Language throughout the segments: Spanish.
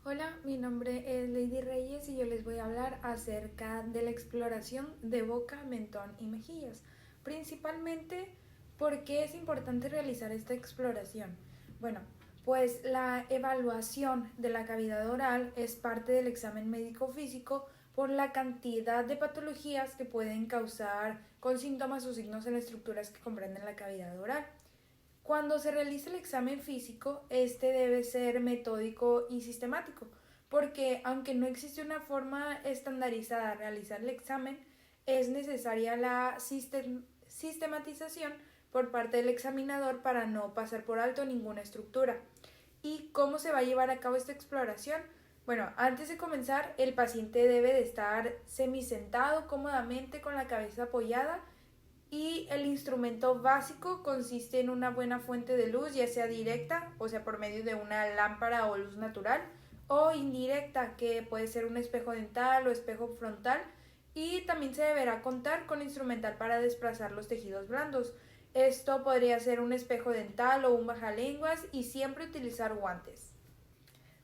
Hola, mi nombre es Lady Reyes y yo les voy a hablar acerca de la exploración de boca, mentón y mejillas. Principalmente, ¿por qué es importante realizar esta exploración? Bueno, pues la evaluación de la cavidad oral es parte del examen médico físico por la cantidad de patologías que pueden causar con síntomas o signos en las estructuras que comprenden la cavidad oral. Cuando se realiza el examen físico, este debe ser metódico y sistemático, porque aunque no existe una forma estandarizada de realizar el examen, es necesaria la sistematización por parte del examinador para no pasar por alto ninguna estructura. ¿Y cómo se va a llevar a cabo esta exploración? Bueno, antes de comenzar, el paciente debe de estar semisentado cómodamente con la cabeza apoyada y el instrumento básico consiste en una buena fuente de luz, ya sea directa, o sea, por medio de una lámpara o luz natural, o indirecta, que puede ser un espejo dental o espejo frontal, y también se deberá contar con instrumental para desplazar los tejidos blandos. Esto podría ser un espejo dental o un bajalenguas y siempre utilizar guantes.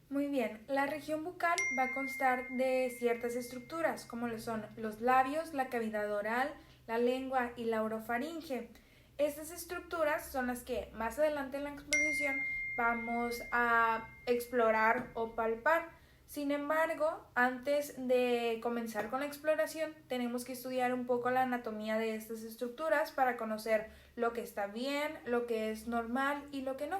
Muy bien, la región bucal va a constar de ciertas estructuras, como lo son los labios, la cavidad oral, la lengua y la orofaringe. Estas estructuras son las que más adelante en la exposición vamos a explorar o palpar. Sin embargo, antes de comenzar con la exploración, tenemos que estudiar un poco la anatomía de estas estructuras para conocer lo que está bien, lo que es normal y lo que no.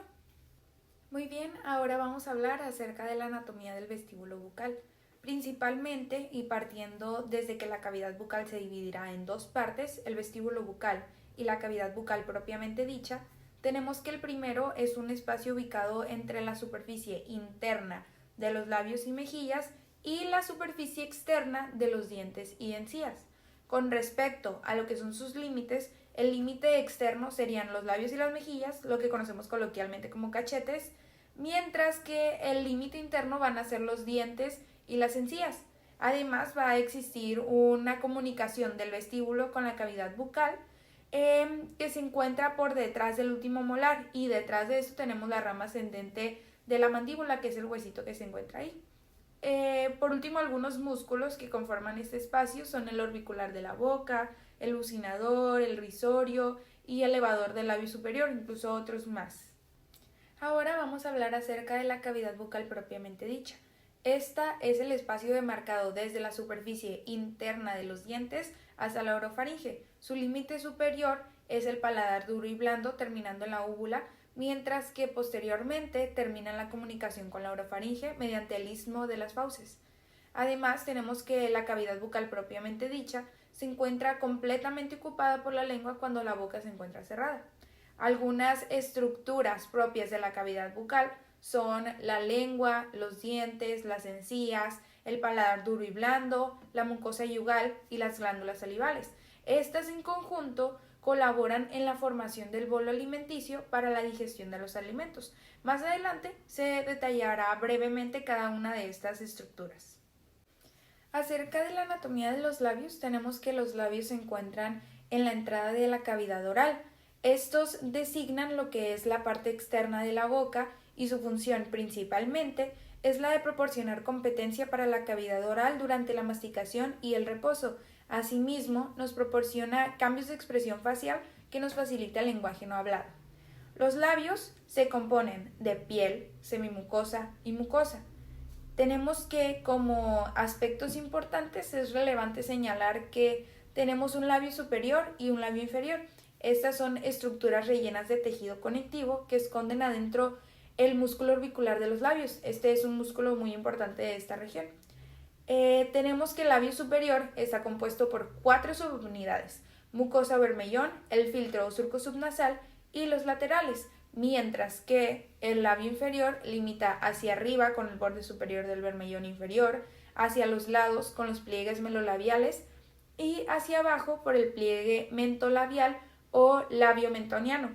Muy bien, ahora vamos a hablar acerca de la anatomía del vestíbulo bucal. Principalmente, y partiendo desde que la cavidad bucal se dividirá en dos partes, el vestíbulo bucal y la cavidad bucal propiamente dicha, tenemos que el primero es un espacio ubicado entre la superficie interna de los labios y mejillas y la superficie externa de los dientes y encías. Con respecto a lo que son sus límites, el límite externo serían los labios y las mejillas, lo que conocemos coloquialmente como cachetes, mientras que el límite interno van a ser los dientes y las encías. Además, va a existir una comunicación del vestíbulo con la cavidad bucal que se encuentra por detrás del último molar, y detrás de esto tenemos la rama ascendente de la mandíbula, que es el huesito que se encuentra ahí. Por último, algunos músculos que conforman este espacio son el orbicular de la boca, el bucinador, el risorio y el elevador del labio superior, incluso otros más. Ahora vamos a hablar acerca de la cavidad bucal propiamente dicha. Esta es el espacio demarcado desde la superficie interna de los dientes hasta la orofaringe. Su límite superior es el paladar duro y blando, terminando en la úvula, mientras que posteriormente termina en la comunicación con la orofaringe mediante el istmo de las fauces. Además, tenemos que la cavidad bucal propiamente dicha se encuentra completamente ocupada por la lengua cuando la boca se encuentra cerrada. Algunas estructuras propias de la cavidad bucal son la lengua, los dientes, las encías, el paladar duro y blando, la mucosa yugal y las glándulas salivales. Estas en conjunto colaboran en la formación del bolo alimenticio para la digestión de los alimentos. Más adelante se detallará brevemente cada una de estas estructuras. Acerca de la anatomía de los labios, tenemos que los labios se encuentran en la entrada de la cavidad oral. Estos designan lo que es la parte externa de la boca y su función principalmente es la de proporcionar competencia para la cavidad oral durante la masticación y el reposo. Asimismo, nos proporciona cambios de expresión facial que nos facilita el lenguaje no hablado. Los labios se componen de piel, semimucosa y mucosa. Tenemos que, como aspectos importantes, es relevante señalar que tenemos un labio superior y un labio inferior. Estas son estructuras rellenas de tejido conectivo que esconden adentro el músculo orbicular de los labios. Este es un músculo muy importante de esta región. Tenemos que el labio superior está compuesto por 4 subunidades: mucosa o bermellón, el filtro o surco subnasal y los laterales, mientras que el labio inferior limita hacia arriba con el borde superior del bermellón inferior, hacia los lados con los pliegues melolabiales y hacia abajo por el pliegue mentolabial o labio mentoniano.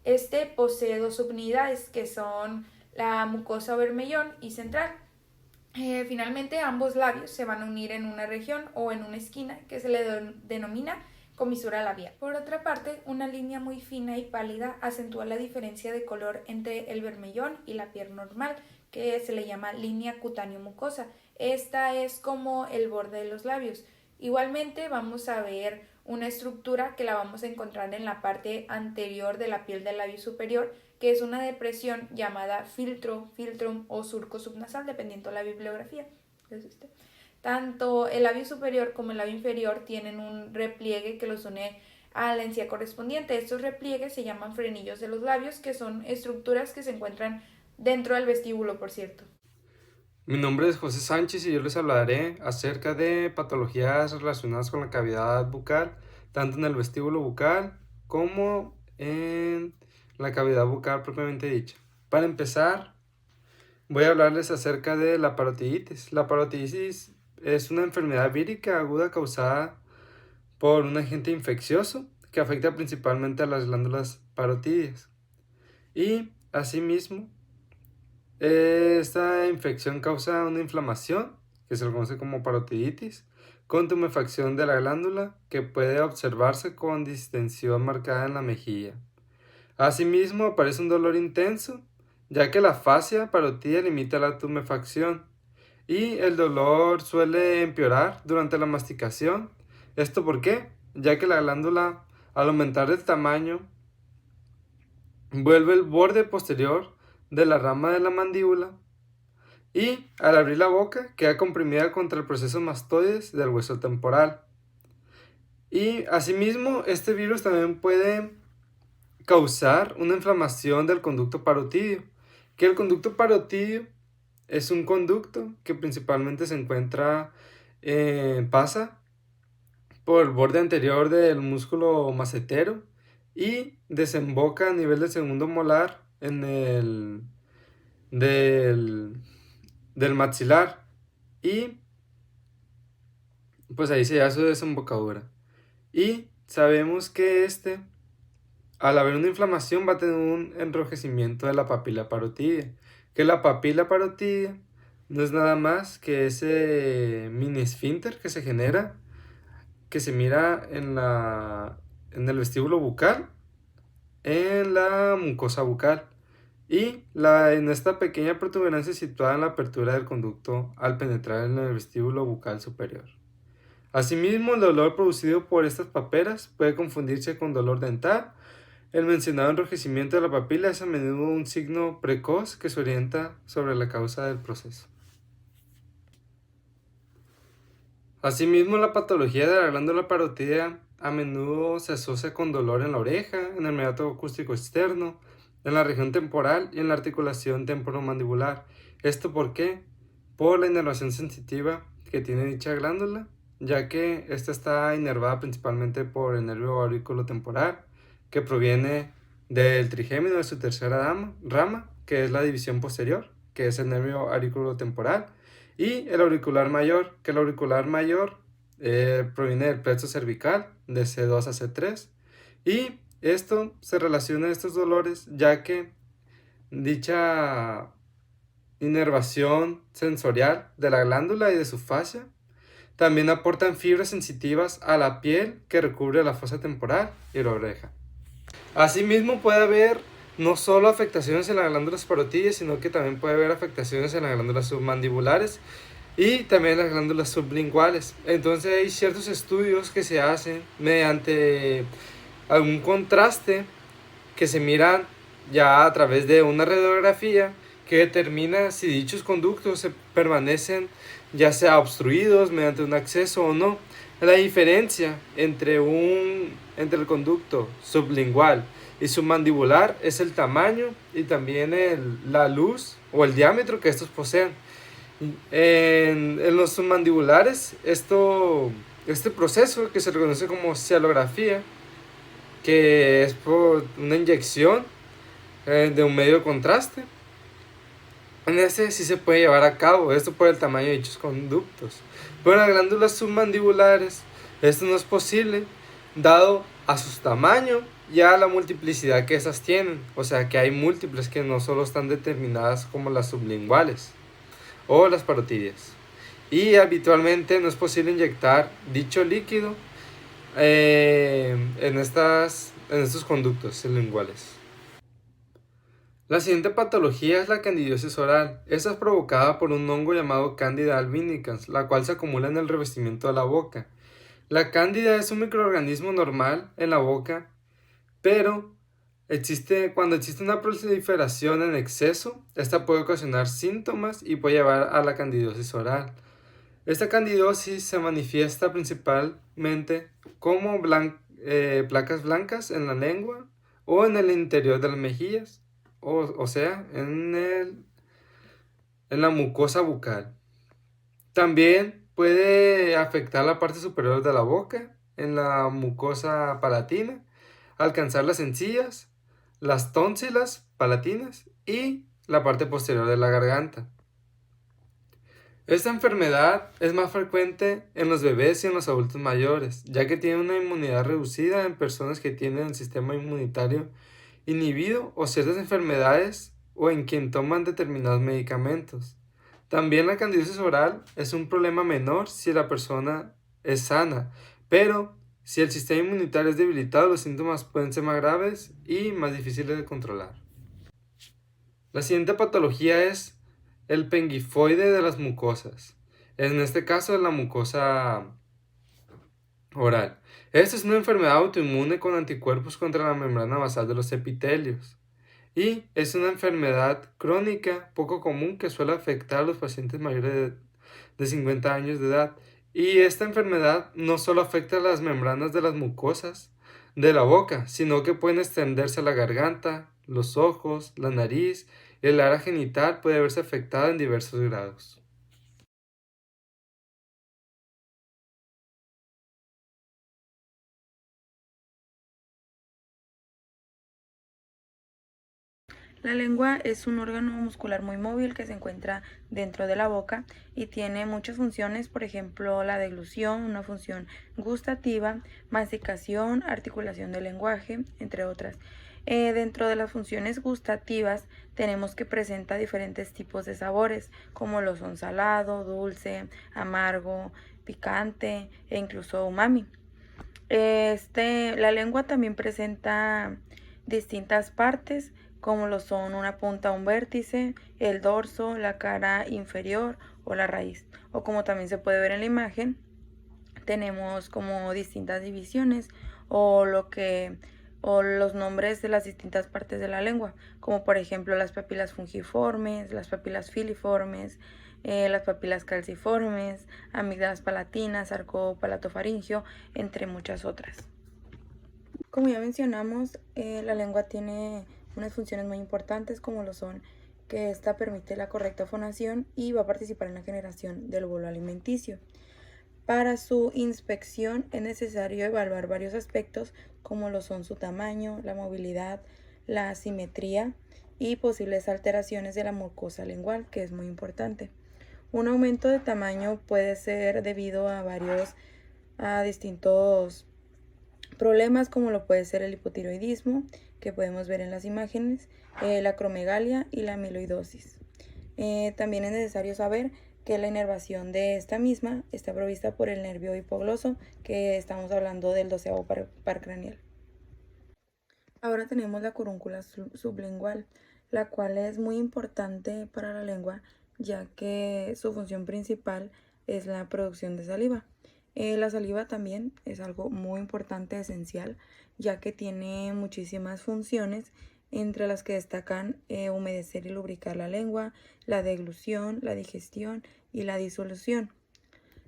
Este posee 2 subunidades que son la mucosa o bermellón y central. Finalmente, ambos labios se van a unir en una región o en una esquina que se le denomina comisura labial. Por otra parte, una línea muy fina y pálida acentúa la diferencia de color entre el bermellón y la piel normal, que se le llama línea cutáneo-mucosa. Esta es como el borde de los labios. Igualmente vamos a ver una estructura que la vamos a encontrar en la parte anterior de la piel del labio superior, que es una depresión llamada filtro, filtrum o surco subnasal, dependiendo de la bibliografía. Tanto el labio superior como el labio inferior tienen un repliegue que los une a la encía correspondiente. Estos repliegues se llaman frenillos de los labios, que son estructuras que se encuentran dentro del vestíbulo, por cierto. Mi nombre es José Sánchez y yo les hablaré acerca de patologías relacionadas con la cavidad bucal, tanto en el vestíbulo bucal como en la cavidad bucal propiamente dicha. Para empezar, voy a hablarles acerca de la parotiditis. La parotiditis es una enfermedad vírica aguda causada por un agente infeccioso que afecta principalmente a las glándulas parotídeas. Y asimismo, esta infección causa una inflamación, que se le conoce como parotiditis, con tumefacción de la glándula, que puede observarse con distensión marcada en la mejilla. Asimismo, aparece un dolor intenso, ya que la fascia parotídea limita la tumefacción, y el dolor suele empeorar durante la masticación. ¿Esto por qué? Ya que la glándula, al aumentar de tamaño, vuelve el borde posterior de la rama de la mandíbula y al abrir la boca queda comprimida contra el proceso mastoides del hueso temporal. Y asimismo, este virus también puede causar una inflamación del conducto parotídeo, que el conducto parotídeo es un conducto que principalmente se encuentra, pasa por el borde anterior del músculo macetero y desemboca a nivel del segundo molar en el del maxilar, y pues ahí se da su desembocadura. Y sabemos que al haber una inflamación, va a tener un enrojecimiento de la papila parotídea, que la papila parotídea no es nada más que ese mini esfínter que se genera, que se mira en el vestíbulo bucal, en la mucosa bucal, y en esta pequeña protuberancia situada en la apertura del conducto al penetrar en el vestíbulo bucal superior. Asimismo, el dolor producido por estas paperas puede confundirse con dolor dental. El mencionado enrojecimiento de la papila es a menudo un signo precoz que se orienta sobre la causa del proceso. Asimismo, la patología de la glándula parotídea a menudo se asocia con dolor en la oreja, en el meato acústico externo, en la región temporal y en la articulación temporomandibular. ¿Esto por qué? Por la inervación sensitiva que tiene dicha glándula, ya que esta está inervada principalmente por el nervio auriculotemporal, que proviene del trigémino de su tercera rama, que es la división posterior, que es el nervio auriculotemporal, y el auricular mayor, que el auricular mayor proviene del plexo cervical, de C2 a C3, y esto se relaciona a estos dolores, ya que dicha inervación sensorial de la glándula y de su fascia también aportan fibras sensitivas a la piel que recubre la fosa temporal y la oreja. Asimismo, puede haber no solo afectaciones en las glándulas parotídeas, sino que también puede haber afectaciones en las glándulas submandibulares y también en las glándulas sublinguales. Entonces hay ciertos estudios que se hacen mediante algún contraste que se miran ya a través de una radiografía que determina si dichos conductos se permanecen ya sea obstruidos mediante un acceso o no. La diferencia entre el conducto sublingual y submandibular es el tamaño y también la luz o el diámetro que estos poseen. En los submandibulares, este proceso que se reconoce como cialografía, que es por una inyección de un medio de contraste, en este sí se puede llevar a cabo, esto por el tamaño de dichos conductos. Pero en las glándulas submandibulares esto no es posible, dado a su tamaño y a la multiplicidad que esas tienen. O sea que hay múltiples que no solo están determinadas como las sublinguales o las parotídeas. Y habitualmente no es posible inyectar dicho líquido en estos conductos sublinguales. La siguiente patología es la candidiasis oral. Esta es provocada por un hongo llamado Candida albicans, la cual se acumula en el revestimiento de la boca. La cándida es un microorganismo normal en la boca, pero cuando existe una proliferación en exceso, esta puede ocasionar síntomas y puede llevar a la candidiasis oral. Esta candidiasis se manifiesta principalmente como placas blancas en la lengua o en el interior de las mejillas, o sea, en la mucosa bucal. También puede afectar la parte superior de la boca, en la mucosa palatina, alcanzar las encías, las tónsilas palatinas y la parte posterior de la garganta. Esta enfermedad es más frecuente en los bebés y en los adultos mayores, ya que tiene una inmunidad reducida en personas que tienen el sistema inmunitario inhibido o ciertas enfermedades o en quien toman determinados medicamentos. También la candidiasis oral es un problema menor si la persona es sana, pero si el sistema inmunitario es debilitado, los síntomas pueden ser más graves y más difíciles de controlar. La siguiente patología es el pengifoide de las mucosas. En este caso es la mucosa oral. Esta es una enfermedad autoinmune con anticuerpos contra la membrana basal de los epitelios. Y es una enfermedad crónica poco común que suele afectar a los pacientes mayores de 50 años de edad. Y esta enfermedad no solo afecta a las membranas de las mucosas de la boca, sino que pueden extenderse a la garganta, los ojos, la nariz y el área genital puede verse afectada en diversos grados. La lengua es un órgano muscular muy móvil que se encuentra dentro de la boca y tiene muchas funciones, por ejemplo, la deglución, una función gustativa, masticación, articulación del lenguaje, entre otras. Dentro de las funciones gustativas tenemos que presenta diferentes tipos de sabores, como lo son salado, dulce, amargo, picante e incluso umami. La lengua también presenta distintas partes, como lo son una punta, un vértice, el dorso, la cara inferior o la raíz. O como también se puede ver en la imagen, tenemos como distintas divisiones o los nombres de las distintas partes de la lengua, como por ejemplo las papilas fungiformes, las papilas filiformes, las papilas calciformes, amígdalas palatinas, arco palatofaringio, entre muchas otras. Como ya mencionamos, la lengua tiene unas funciones muy importantes, como lo son que esta permite la correcta fonación y va a participar en la generación del bolo alimenticio. Para su inspección es necesario evaluar varios aspectos, como lo son su tamaño, la movilidad, la asimetría y posibles alteraciones de la mucosa lingual, que es muy importante. Un aumento de tamaño puede ser debido a distintos problemas, como lo puede ser el hipotiroidismo, que podemos ver en las imágenes, la acromegalia y la amiloidosis. También es necesario saber que la inervación de esta misma está provista por el nervio hipogloso, que estamos hablando del 12º par craneal. Ahora tenemos la curúncula sublingual, la cual es muy importante para la lengua, ya que su función principal es la producción de saliva. La saliva también es algo muy importante, esencial, ya que tiene muchísimas funciones, entre las que destacan humedecer y lubricar la lengua, la deglución, la digestión y la disolución.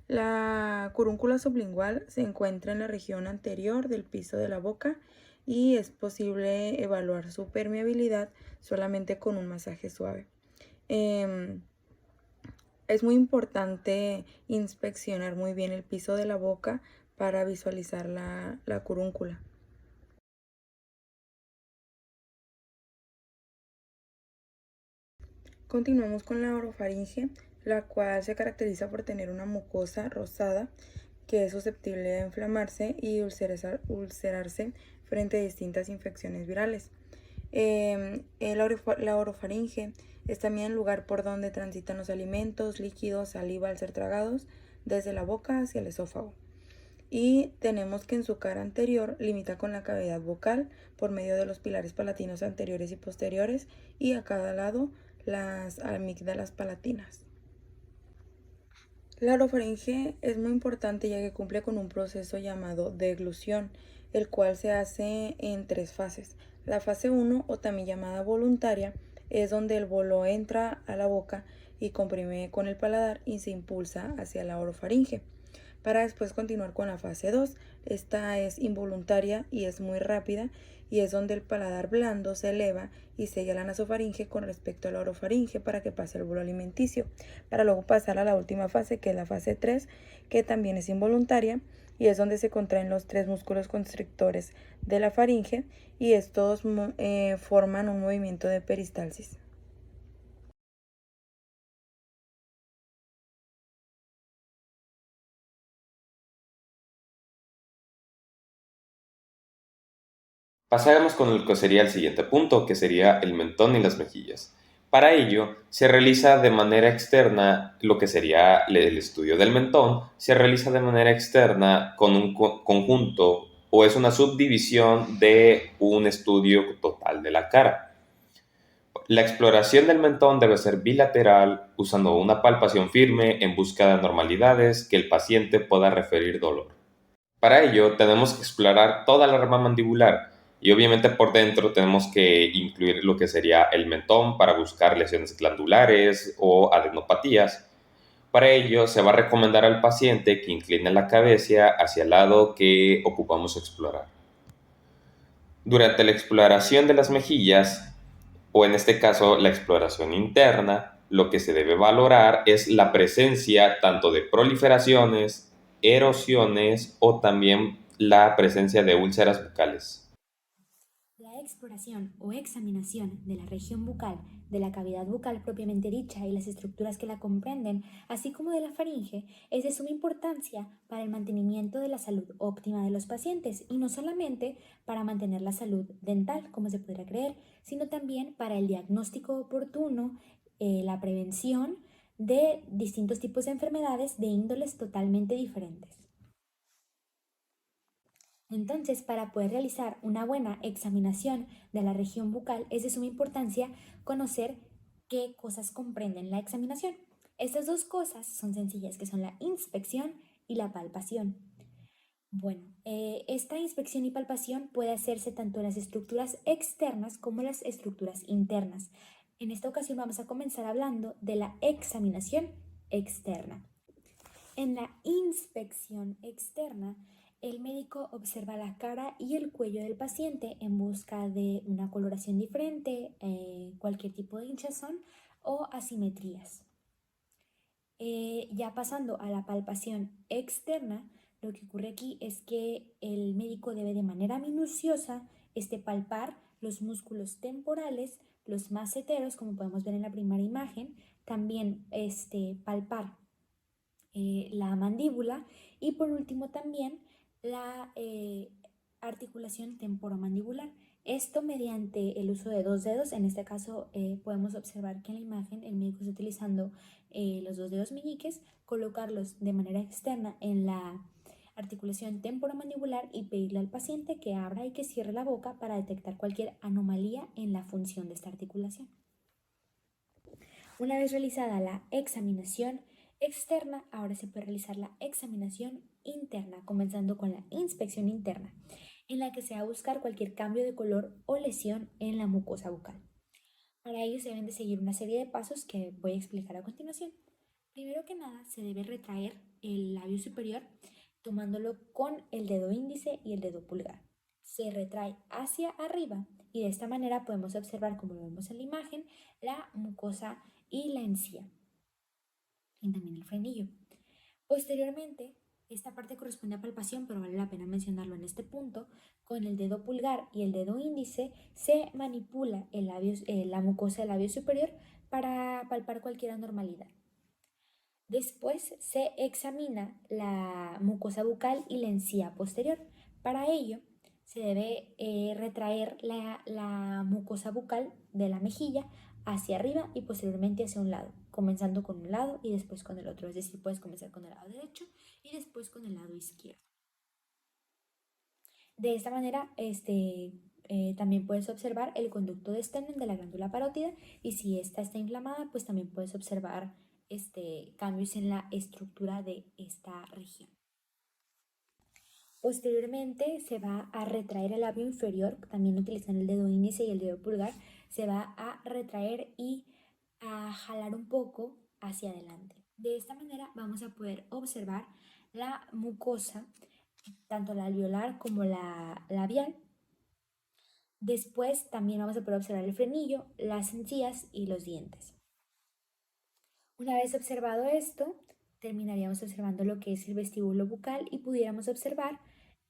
La curúncula sublingual se encuentra en la región anterior del piso de la boca y es posible evaluar su permeabilidad solamente con un masaje suave. Es muy importante inspeccionar muy bien el piso de la boca para visualizar la curúncula. Continuamos con la orofaringe, la cual se caracteriza por tener una mucosa rosada que es susceptible de inflamarse y ulcerarse frente a distintas infecciones virales. La orofaringe es también el lugar por donde transitan los alimentos, líquidos, saliva al ser tragados, desde la boca hacia el esófago. y tenemos que en su cara anterior limita con la cavidad bucal por medio de los pilares palatinos anteriores y posteriores y a cada lado las amígdalas palatinas. La orofaringe es muy importante ya que cumple con un proceso llamado deglución, el cual se hace en 3 fases. La fase 1, o también llamada voluntaria, es donde el bolo entra a la boca y comprime con el paladar y se impulsa hacia la orofaringe, para después continuar con la fase 2. Esta es involuntaria y es muy rápida y es donde el paladar blando se eleva y sella la nasofaringe con respecto a la orofaringe para que pase el bolo alimenticio, para luego pasar a la última fase, que es la fase 3, que también es involuntaria y es donde se contraen los 3 músculos constrictores de la faringe y estos forman un movimiento de peristalsis. Pasaremos con lo que sería el siguiente punto, que sería el mentón y las mejillas. Para ello, se realiza de manera externa lo que sería el estudio del mentón, se realiza de manera externa con un conjunto o es una subdivisión de un estudio total de la cara. La exploración del mentón debe ser bilateral, usando una palpación firme en busca de anormalidades que el paciente pueda referir dolor. Para ello, tenemos que explorar toda la rama mandibular y obviamente por dentro tenemos que incluir lo que sería el mentón para buscar lesiones glandulares o adenopatías. Para ello, se va a recomendar al paciente que incline la cabeza hacia el lado que ocupamos explorar. Durante la exploración de las mejillas, o en este caso la exploración interna, lo que se debe valorar es la presencia tanto de proliferaciones, erosiones o también la presencia de úlceras bucales. La exploración o examinación de la región bucal, de la cavidad bucal propiamente dicha y las estructuras que la comprenden, así como de la faringe, es de suma importancia para el mantenimiento de la salud óptima de los pacientes y no solamente para mantener la salud dental, como se podría creer, sino también para el diagnóstico oportuno, la prevención de distintos tipos de enfermedades de índoles totalmente diferentes. Entonces, para poder realizar una buena examinación de la región bucal es de suma importancia conocer qué cosas comprenden la examinación. Estas 2 cosas son sencillas, que son la inspección y la palpación. Bueno, esta inspección y palpación puede hacerse tanto en las estructuras externas como en las estructuras internas. En esta ocasión vamos a comenzar hablando de la examinación externa. En la inspección externa, el médico observa la cara y el cuello del paciente en busca de una coloración diferente, cualquier tipo de hinchazón o asimetrías. Ya pasando a la palpación externa, lo que ocurre aquí es que el médico debe de manera minuciosa palpar los músculos temporales, los masseteros, como podemos ver en la primera imagen, también palpar la mandíbula y por último también la articulación temporomandibular. Esto mediante el uso de 2 dedos. En este caso podemos observar que en la imagen el médico está utilizando los 2 dedos meñiques, colocarlos de manera externa en la articulación temporomandibular y pedirle al paciente que abra y que cierre la boca para detectar cualquier anomalía en la función de esta articulación. Una vez realizada la examinación externa, ahora se puede realizar la examinación interna, comenzando con la inspección interna, en la que se va a buscar cualquier cambio de color o lesión en la mucosa bucal. Para ello se deben de seguir una serie de pasos que voy a explicar a continuación. Primero que nada, se debe retraer el labio superior tomándolo con el dedo índice y el dedo pulgar. Se retrae hacia arriba y de esta manera podemos observar, como lo vemos en la imagen, la mucosa y la encía y también el frenillo. Posteriormente, esta parte corresponde a palpación, pero vale la pena mencionarlo en este punto. Con el dedo pulgar y el dedo índice se manipula la mucosa del labio superior para palpar cualquier anormalidad. Después se examina la mucosa bucal y la encía posterior. Para ello se debe retraer la mucosa bucal de la mejilla hacia arriba y posteriormente hacia un lado, comenzando con un lado y después con el otro. Es decir, puedes comenzar con el lado derecho y después con el lado izquierdo. De esta manera, también puedes observar el conducto de Stenman de la glándula parótida, y si esta está inflamada, pues también puedes observar cambios en la estructura de esta región. Posteriormente se va a retraer el labio inferior, también utilizando el dedo índice y el dedo pulgar, se va a retraer y a jalar un poco hacia adelante. De esta manera vamos a poder observar la mucosa, tanto la alveolar como la labial. Después también vamos a poder observar el frenillo, las encías y los dientes. Una vez observado esto, terminaríamos observando lo que es el vestíbulo bucal y pudiéramos observar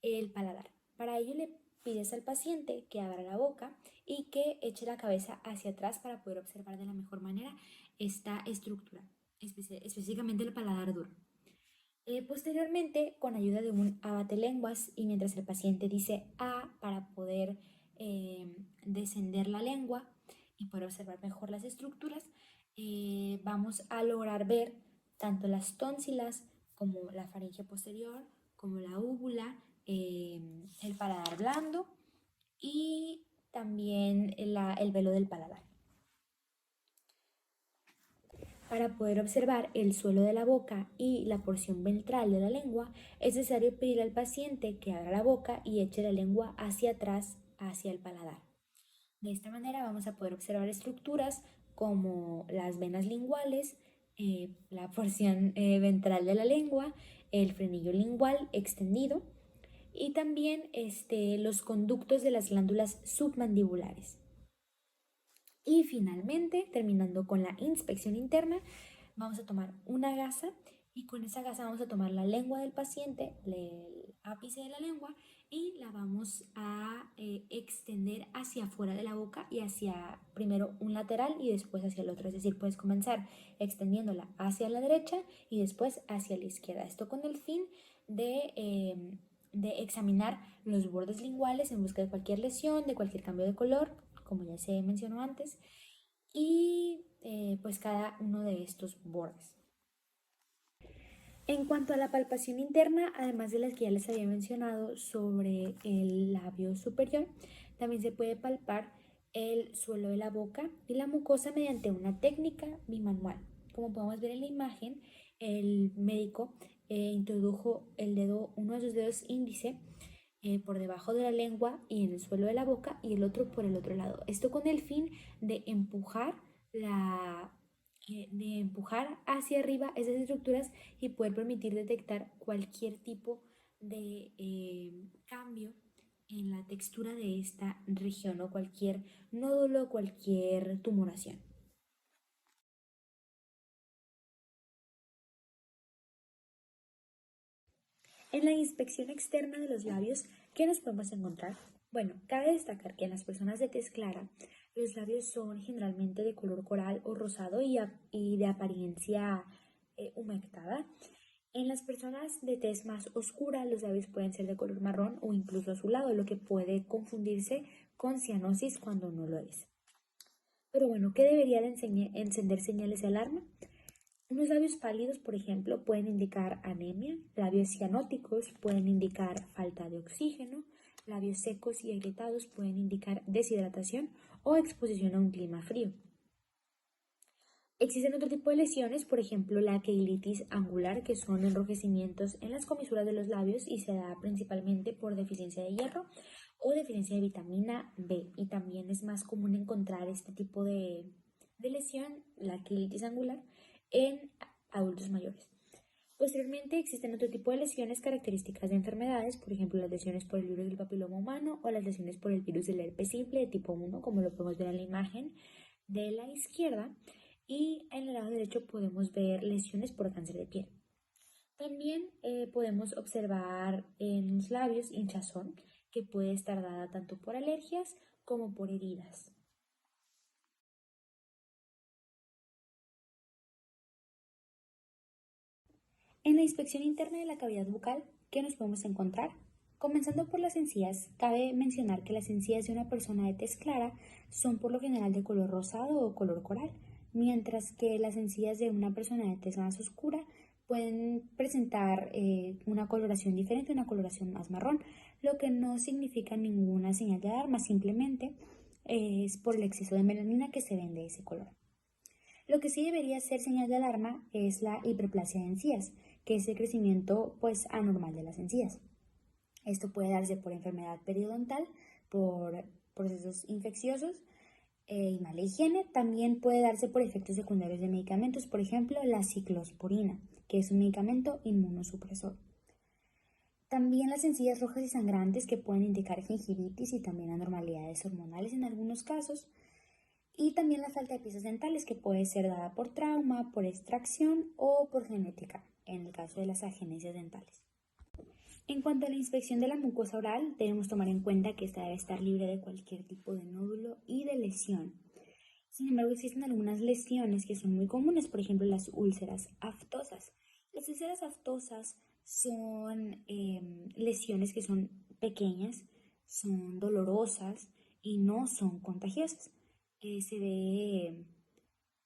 el paladar. Para ello le pides al paciente que abra la boca y que eche la cabeza hacia atrás para poder observar de la mejor manera esta estructura, específicamente el paladar duro. Posteriormente, con ayuda de un abatelenguas y mientras el paciente dice A para poder descender la lengua y poder observar mejor las estructuras, vamos a lograr ver tanto las tónsilas como la faringe posterior, como la úvula, el paladar blando y también el velo del paladar. Para poder observar el suelo de la boca y la porción ventral de la lengua, es necesario pedir al paciente que abra la boca y eche la lengua hacia atrás, hacia el paladar. De esta manera vamos a poder observar estructuras como las venas linguales, la porción ventral de la lengua, el frenillo lingual extendido y también los conductos de las glándulas submandibulares. Y finalmente, terminando con la inspección interna, vamos a tomar una gasa y con esa gasa vamos a tomar la lengua del paciente, el ápice de la lengua, y la vamos a extender hacia afuera de la boca y hacia primero un lateral y después hacia el otro. Es decir, puedes comenzar extendiéndola hacia la derecha y después hacia la izquierda. Esto con el fin de examinar los bordes linguales en busca de cualquier lesión, de cualquier cambio de color, como ya se mencionó antes, y pues cada uno de estos bordes. En cuanto a la palpación interna, además de las que ya les había mencionado sobre el labio superior, también se puede palpar el suelo de la boca y la mucosa mediante una técnica bimanual. Como podemos ver en la imagen, el médico introdujo uno de sus dedos índice por debajo de la lengua y en el suelo de la boca y el otro por el otro lado. Esto con el fin de empujar hacia arriba esas estructuras y poder permitir detectar cualquier tipo de cambio en la textura de esta región o cualquier nódulo, cualquier tumoración. En la inspección externa de los labios, ¿qué nos podemos encontrar? Bueno, cabe destacar que en las personas de tez clara, los labios son generalmente de color coral o rosado y de apariencia humectada. En las personas de tez más oscura, los labios pueden ser de color marrón o incluso azulado, lo que puede confundirse con cianosis cuando no lo es. Pero bueno, ¿qué debería de encender señales de alarma? Unos labios pálidos, por ejemplo, pueden indicar anemia, labios cianóticos pueden indicar falta de oxígeno, labios secos y agrietados pueden indicar deshidratación o exposición a un clima frío. Existen otro tipo de lesiones, por ejemplo la queilitis angular, que son enrojecimientos en las comisuras de los labios y se da principalmente por deficiencia de hierro o deficiencia de vitamina B. Y también es más común encontrar este tipo de lesión, la queilitis angular, en adultos mayores. Posteriormente existen otro tipo de lesiones características de enfermedades, por ejemplo las lesiones por el virus del papiloma humano o las lesiones por el virus del herpes simple de tipo 1, como lo podemos ver en la imagen de la izquierda, y en el lado derecho podemos ver lesiones por cáncer de piel. También podemos observar en los labios hinchazón, que puede estar dada tanto por alergias como por heridas. En la inspección interna de la cavidad bucal, ¿qué nos podemos encontrar? Comenzando por las encías, cabe mencionar que las encías de una persona de tez clara son por lo general de color rosado o color coral, mientras que las encías de una persona de tez más oscura pueden presentar una coloración diferente, una coloración más marrón. lo que no significa ninguna señal de alarma, simplemente es por el exceso de melanina que se ven de ese color. Lo que sí debería ser señal de alarma es la hiperplasia de encías, que es el crecimiento pues anormal de las encías. Esto puede darse por enfermedad periodontal, por procesos infecciosos y mala higiene. También puede darse por efectos secundarios de medicamentos, por ejemplo, la ciclosporina, que es un medicamento inmunosupresor. También las encías rojas y sangrantes, que pueden indicar gingivitis y también anormalidades hormonales en algunos casos. Y también la falta de piezas dentales, que puede ser dada por trauma, por extracción o por genética, en el caso de las agenesias dentales. En cuanto a la inspección de la mucosa oral, debemos tomar en cuenta que esta debe estar libre de cualquier tipo de nódulo y de lesión. Sin embargo, existen algunas lesiones que son muy comunes, por ejemplo, las úlceras aftosas. Las úlceras aftosas son lesiones que son pequeñas, son dolorosas y no son contagiosas. Se ve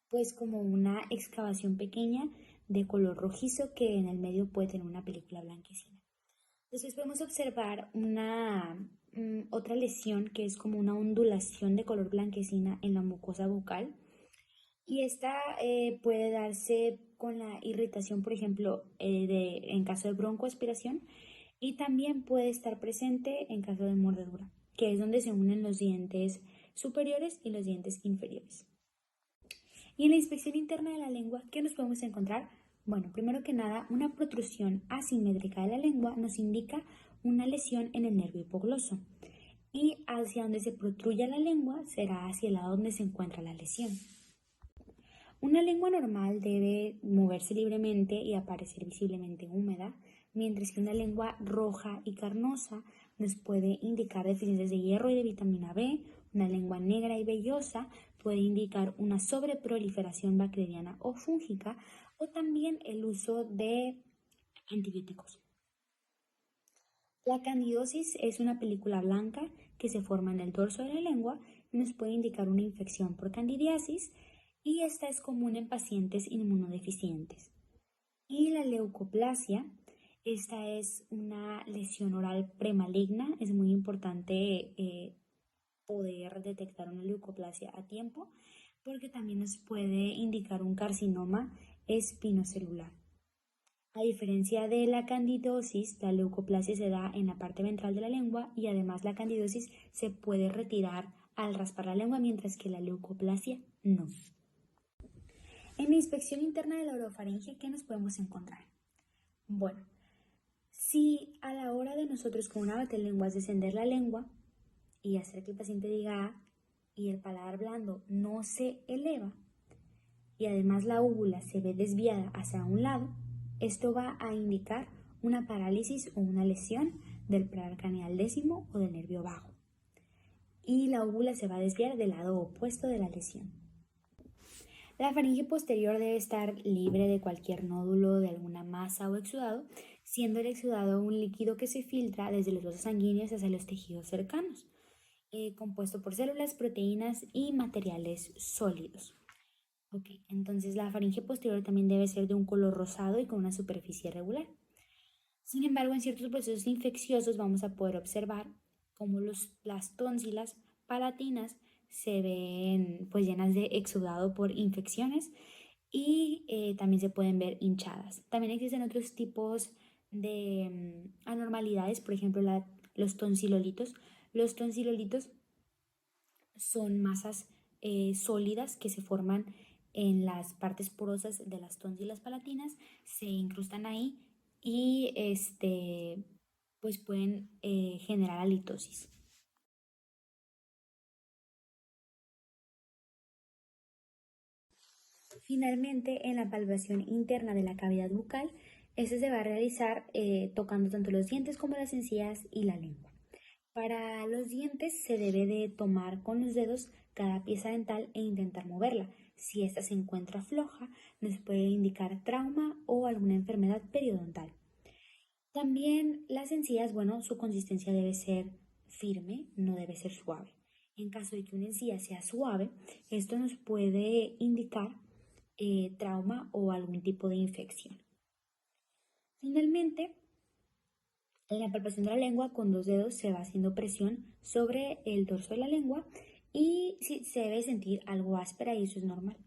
pues como una excavación pequeña de color rojizo que en el medio puede tener una película blanquecina. Después podemos observar otra lesión que es como una ondulación de color blanquecina en la mucosa bucal, y esta puede darse con la irritación, por ejemplo, en caso de broncoaspiración, y también puede estar presente en caso de mordedura, que es donde se unen los dientes superiores y los dientes inferiores. Y en la inspección interna de la lengua, ¿qué nos podemos encontrar? Bueno, primero que nada, una protrusión asimétrica de la lengua nos indica una lesión en el nervio hipogloso. Y hacia donde se protruya la lengua será hacia el lado donde se encuentra la lesión. Una lengua normal debe moverse libremente y aparecer visiblemente húmeda, mientras que una lengua roja y carnosa nos puede indicar deficiencias de hierro y de vitamina B. Una lengua negra y vellosa puede indicar una sobreproliferación bacteriana o fúngica, o también el uso de antibióticos. La candidosis es una película blanca que se forma en el dorso de la lengua y nos puede indicar una infección por candidiasis, y esta es común en pacientes inmunodeficientes. Y la leucoplasia, esta es una lesión oral premaligna. Es muy importante poder detectar una leucoplasia a tiempo, porque también nos puede indicar un carcinoma espinocelular. A diferencia de la candidosis, la leucoplasia se da en la parte ventral de la lengua, y además la candidosis se puede retirar al raspar la lengua, mientras que la leucoplasia no. En la inspección interna de la orofaringe, ¿qué nos podemos encontrar? Bueno, si a la hora de nosotros con una batelenguas descender la lengua y hacer que el paciente diga "ah", y el paladar blando no se eleva, y además la úvula se ve desviada hacia un lado, esto va a indicar una parálisis o una lesión del paladar craneal décimo o del nervio vago. Y la úvula se va a desviar del lado opuesto de la lesión. La faringe posterior debe estar libre de cualquier nódulo de alguna masa o exudado, siendo el exudado un líquido que se filtra desde los vasos sanguíneos hacia los tejidos cercanos, compuesto por células, proteínas y materiales sólidos. Entonces la faringe posterior también debe ser de un color rosado y con una superficie irregular. Sin embargo, en ciertos procesos infecciosos vamos a poder observar cómo las tónsilas palatinas se ven pues llenas de exudado por infecciones, y también se pueden ver hinchadas. También existen otros tipos de anormalidades, por ejemplo los tonsilolitos. Los tonsilolitos son masas sólidas que se forman en las partes porosas de las tónsilas palatinas, se incrustan ahí y pues pueden generar halitosis. Finalmente, en la palpación interna de la cavidad bucal, este se va a realizar tocando tanto los dientes como las encías y la lengua. Para los dientes se debe de tomar con los dedos cada pieza dental e intentar moverla. Si ésta se encuentra floja, nos puede indicar trauma o alguna enfermedad periodontal. También las encías, bueno, su consistencia debe ser firme, no debe ser suave. En caso de que una encía sea suave, esto nos puede indicar trauma o algún tipo de infección. Finalmente, En la palpación de la lengua, con 2 dedos se va haciendo presión sobre el dorso de la lengua y sí, se debe sentir algo áspera y eso es normal.